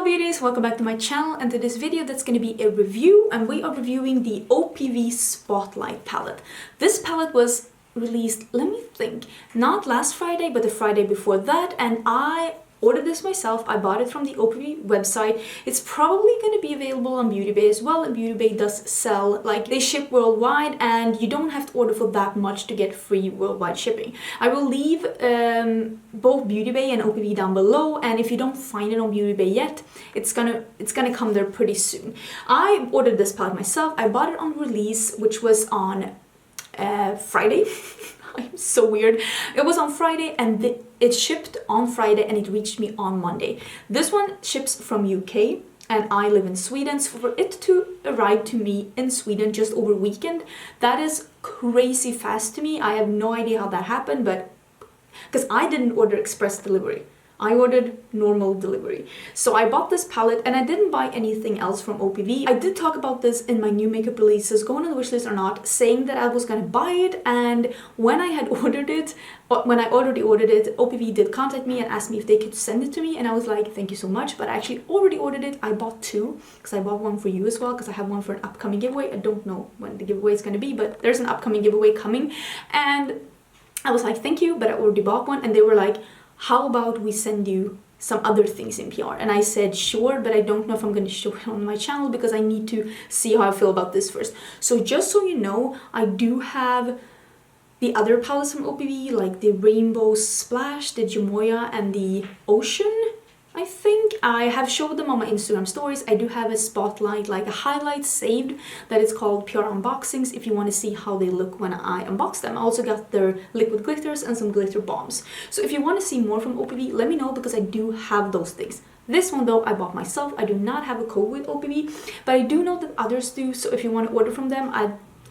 beauties, welcome back to my channel, and to this video that's going to be a review, and we are reviewing the OPV Spotlight palette. This palette was released, let me think, not last Friday but the Friday before that, and I ordered this myself. I bought it from the OPV website. It's probably going to be available on Beauty Bay as well, and Beauty Bay does sell, like, they ship worldwide and you don't have to order for that much to get free worldwide shipping. I will leave both Beauty Bay and OPV down below, and if you don't find it on Beauty Bay yet, it's gonna come there pretty soon. I ordered this palette myself. I bought it on release, which was on Friday. I'm so weird. It was on Friday and it shipped on Friday and it reached me on Monday. This one ships from UK and I live in Sweden, so for it to arrive to me in Sweden just over weekend, that is crazy fast to me. I have no idea how that happened, but because I didn't order express delivery. I ordered normal delivery. So I bought this palette and I didn't buy anything else from OPV. I did talk about this in my new makeup releases, go on the wishlist or not, saying that I was gonna buy it, and when I had ordered it, when I already ordered it, OPV did contact me and asked me if they could send it to me, and I was like, thank you so much, but I actually already ordered it. I bought two, because I bought one for you as well, because I have one for an upcoming giveaway. I don't know when the giveaway is gonna be, but there's an upcoming giveaway coming, and I was like, thank you, but I already bought one, and they were like, how about we send you some other things in PR? And I said sure, but I don't know if I'm going to show it on my channel because I need to see how I feel about this first. So just so you know, I do have the other palettes from OPV, like the Rainbow Splash, the Jamoya, and the Ocean. I think I have showed them on my Instagram stories. I do have a spotlight, like a highlight saved, that is called PR Unboxings, if you want to see how they look when I unbox them. I also got their liquid glitters and some glitter bombs. So if you want to see more from OPV, let me know, because I do have those things. This one though, I bought myself. I do not have a code with OPV, but I do know that others do. So if you want to order from them,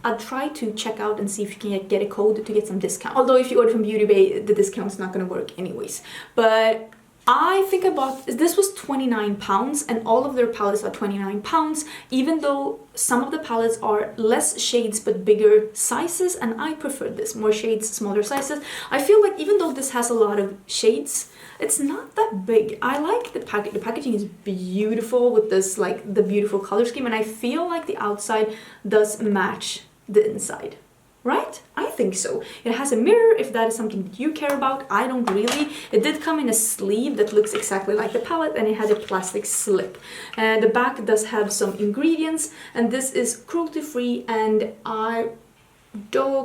I'll try to check out and see if you can get a code to get some discount. Although if you order from Beauty Bay, the discount's not going to work anyways. But I think I bought, this was £29, and all of their palettes are £29, even though some of the palettes are less shades but bigger sizes, and I prefer this, more shades, smaller sizes. I feel like even though this has a lot of shades, it's not that big. I like the packaging. The packaging is beautiful with this, like, the beautiful color scheme, and I feel like the outside does match the inside. Right? I think so. It has a mirror, if that is something that you care about. I don't really. It did come in a sleeve that looks exactly like the palette, and it had a plastic slip. And the back does have some ingredients, and this is cruelty-free, and I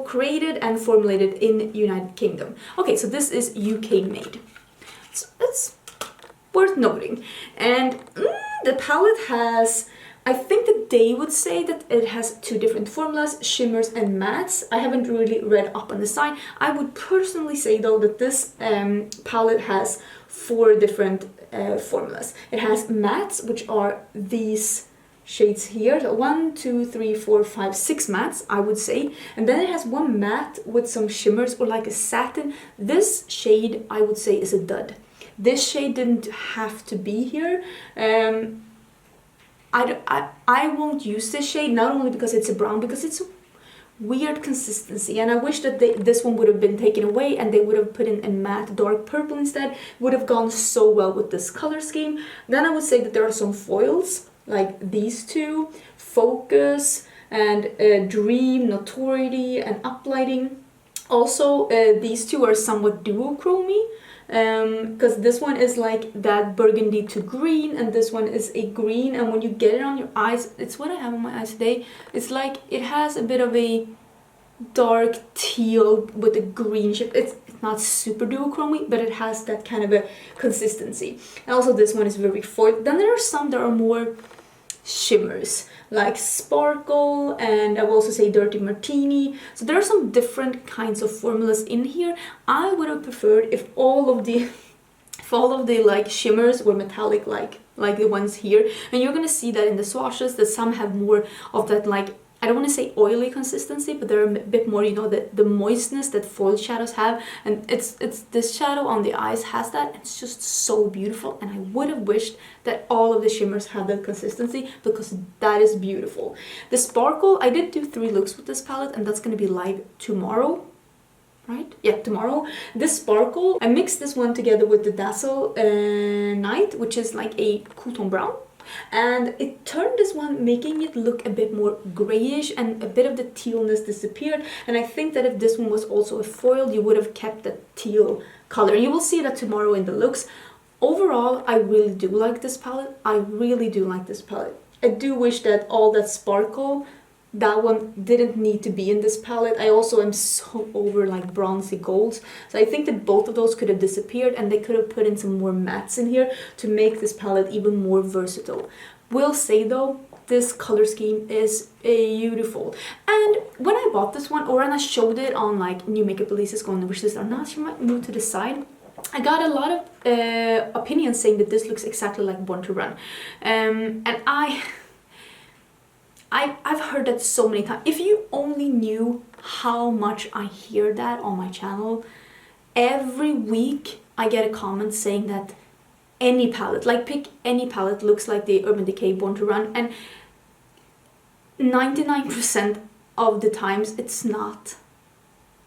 created and formulated in United Kingdom. Okay, so this is UK made. So it's worth noting. And the palette has, I think that they would say that it has two different formulas, shimmers and mattes. I haven't really read up on the site. I would personally say though that this palette has four different formulas. It has mattes, which are these shades here. So 1, 2, 3, 4, 5, 6 mattes, I would say. And then it has one matte with some shimmers, or like a satin. This shade, I would say, is a dud. This shade didn't have to be here. I won't use this shade, not only because it's a brown, because it's a weird consistency, and I wish that this one would have been taken away and they would have put in a matte dark purple instead. It would have gone so well with this color scheme. Then I would say that there are some foils, like these two, Focus and Dream, Notoriety, and Uplighting. Also, these two are somewhat duochromy, because this one is like that burgundy to green, and this one is a green, and when you get it on your eyes, it's what I have on my eyes today, it's like it has a bit of a dark teal with a green shift. It's not super duochromy, but it has that kind of a consistency. And also this one is very foiled. Then there are some that are more shimmers, like Sparkle, and I will also say Dirty Martini. So there are some different kinds of formulas in here. I would have preferred if all of the like shimmers were metallic, like the ones here. And you're gonna see that in the swatches, that some have more of that, like, I don't want to say oily consistency, but they're a bit more, you know, the moistness that foil shadows have. And it's this shadow on the eyes has that. It's just so beautiful, and I would have wished that all of the shimmers had that consistency, because that is beautiful. The Sparkle, I did do 3 looks with this palette, and that's going to be live tomorrow. right? Yeah, tomorrow. This sparkle, I mixed this one together with the Dazzle Night, which is like a cool tone brown. And it turned this one, making it look a bit more grayish, and a bit of the tealness disappeared. And I think that if this one was also a foil, you would have kept the teal color. You will see that tomorrow in the looks. Overall, I really do like this palette. I really do like this palette. I do wish that all that sparkle, that one didn't need to be in this palette. I also am so over like bronzy golds. So I think that both of those could have disappeared, and they could have put in some more mattes in here to make this palette even more versatile. Will say though, this color scheme is beautiful. And when I bought this one, or when I showed it on like new makeup releases going on the wishlist or not, you might move to the side. I got a lot of opinions saying that this looks exactly like Born to Run. And I've heard that so many times. If you only knew how much I hear that on my channel, every week I get a comment saying that any palette, like pick any palette, looks like the Urban Decay Born to Run, and 99% of the times it's not.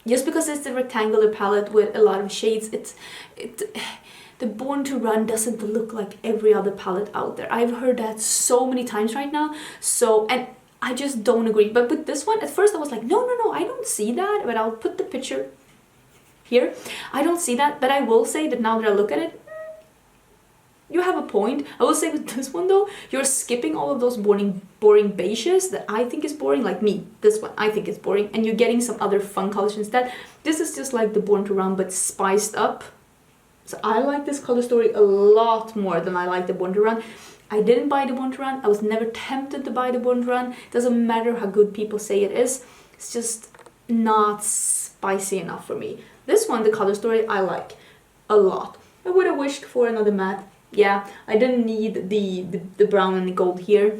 Just because it's a rectangular palette with a lot of shades, the Born to Run doesn't look like every other palette out there. I've heard that so many times right now. So, and I just don't agree. But with this one, at first I was like, no, I don't see that. But I'll put the picture here. I don't see that. But I will say that now that I look at it, you have a point. I will say with this one though, you're skipping all of those boring beiges that I think is boring, like me. This one I think is boring, and you're getting some other fun colors instead. This is just like the Born to Run but spiced up. So I like this color story a lot more than I like the Born to Run. I didn't buy the Born to Run. I was never tempted to buy the Born to Run. It doesn't matter how good people say it is. It's just not spicy enough for me. This one, the color story, I like a lot. I would have wished for another matte. Yeah, I didn't need the brown and the gold here.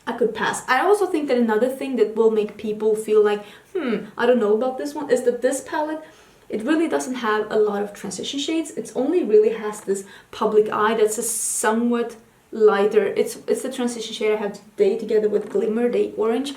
I could pass. I also think that another thing that will make people feel like, I don't know about this one, is that this palette, it really doesn't have a lot of transition shades. It only really has this Public Eye that's a somewhat lighter. It's the transition shade I have today together with Glimmer, the orange.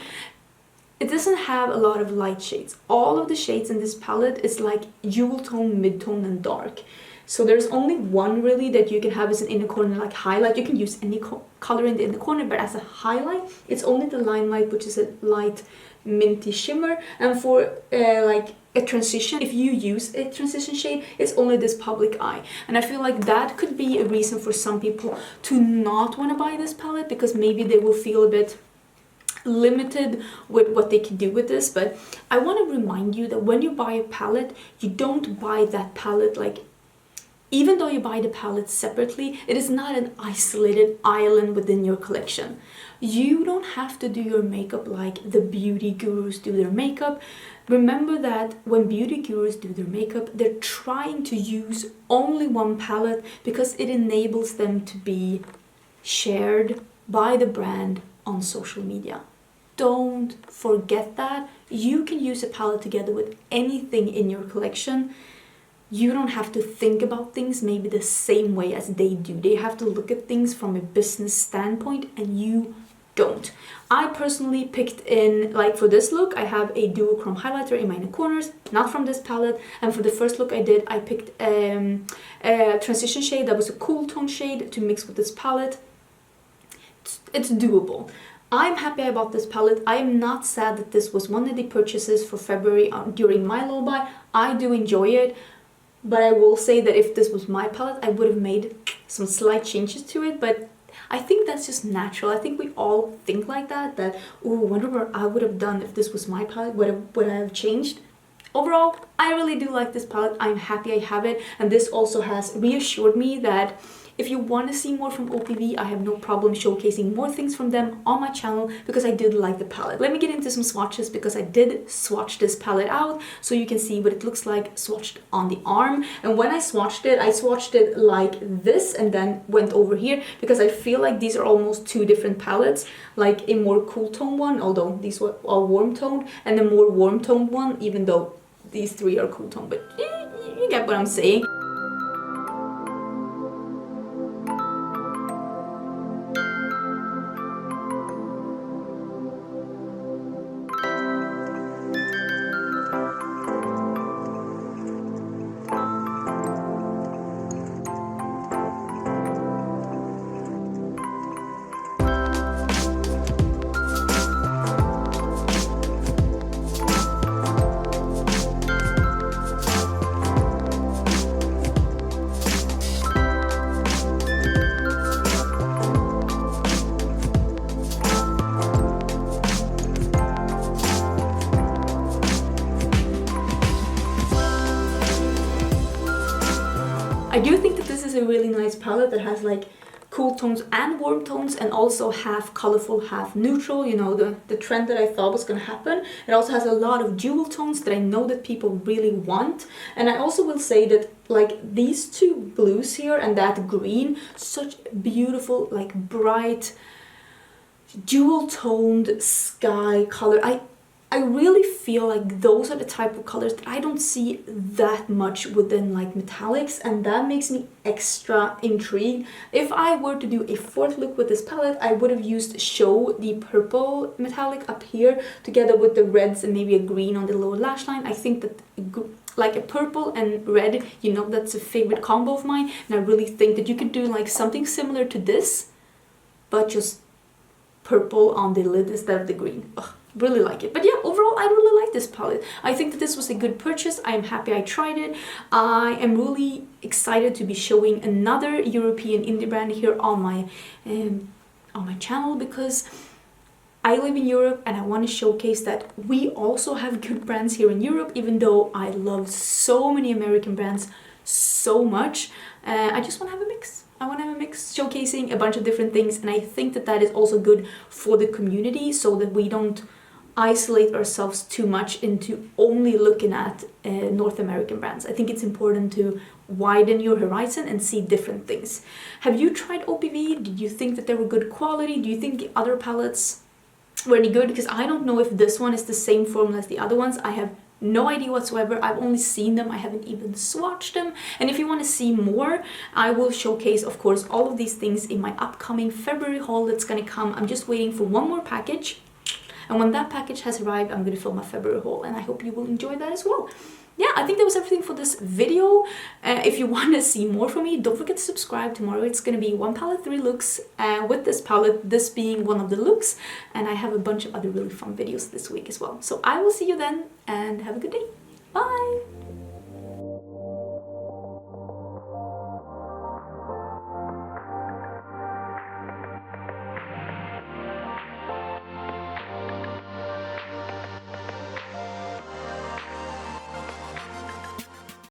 It doesn't have a lot of light shades. All of the shades in this palette is like jewel tone, mid-tone, and dark. So there's only one really that you can have as an inner corner like highlight. You can use any color in the inner corner, but as a highlight, it's only the Limelight, which is a light minty shimmer. And for like a transition, if you use a transition shade, it's only this Public Eye. And I feel like that could be a reason for some people to not want to buy this palette, because maybe they will feel a bit limited with what they can do with this. But I want to remind you that when you buy a palette, you don't buy that palette like, even though you buy the palette separately, it is not an isolated island within your collection. You don't have to do your makeup like the beauty gurus do their makeup. Remember that when beauty gurus do their makeup, they're trying to use only one palette because it enables them to be shared by the brand on social media. Don't forget that. You can use a palette together with anything in your collection. You don't have to think about things maybe the same way as they do. They have to look at things from a business standpoint, and you don't. I personally picked in, like for this look, I have a duochrome highlighter in my inner corners, not from this palette. And for the first look I did, I picked a transition shade that was a cool tone shade to mix with this palette. It's doable. I'm happy I bought this palette. I am not sad that this was one of the purchases for February during my low buy. I do enjoy it. But I will say that if this was my palette, I would have made some slight changes to it. But I think that's just natural. I think we all think like that, ooh, wonder what I would have done if this was my palette. Would I have changed? Overall, I really do like this palette. I'm happy I have it. And this also has reassured me that if you want to see more from OPV, I have no problem showcasing more things from them on my channel because I did like the palette. Let me get into some swatches because I did swatch this palette out so you can see what it looks like swatched on the arm. And when I swatched it like this and then went over here because I feel like these are almost two different palettes, like a more cool tone one, although these are warm toned, and a more warm toned one, even though these three are cool tone, but you get what I'm saying. palette that has like cool tones and warm tones, and also half colorful, half neutral, you know, the trend that I thought was going to happen. It also has a lot of jewel tones that I know that people really want. And I also will say that like these two blues here and that green, such beautiful, like bright, jewel toned sky color. I really feel like those are the type of colors that I don't see that much within like metallics, and that makes me extra intrigued. If I were to do a fourth look with this palette, I would have used Show, the purple metallic up here, together with the reds and maybe a green on the lower lash line. I think that like a purple and red, you know, that's a favorite combo of mine, and I really think that you could do like something similar to this, but just purple on the lid instead of the green. Ugh, really like it. But yeah, overall I really like this palette. I think that this was a good purchase. I am happy I tried it. I am really excited to be showing another European indie brand here on my channel, because I live in Europe and I want to showcase that we also have good brands here in Europe, even though I love so many American brands so much. I just want to have a mix. I want to have a mix showcasing a bunch of different things, and I think that that is also good for the community, so that we don't isolate ourselves too much into only looking at North American brands. I think it's important to widen your horizon and see different things. Have you tried OPV? Did you think that they were good quality? Do you think the other palettes were any good? Because I don't know if this one is the same formula as the other ones. I have no idea whatsoever. I've only seen them. I haven't even swatched them. And if you want to see more, I will showcase, of course, all of these things in my upcoming February haul that's going to come. I'm just waiting for one more package. And when that package has arrived, I'm going to film my February haul. And I hope you will enjoy that as well. Yeah, I think that was everything for this video. If you want to see more from me, don't forget to subscribe. Tomorrow it's going to be 1 palette, 3 looks with this palette, this being one of the looks. And I have a bunch of other really fun videos this week as well. So I will see you then, and have a good day. Bye!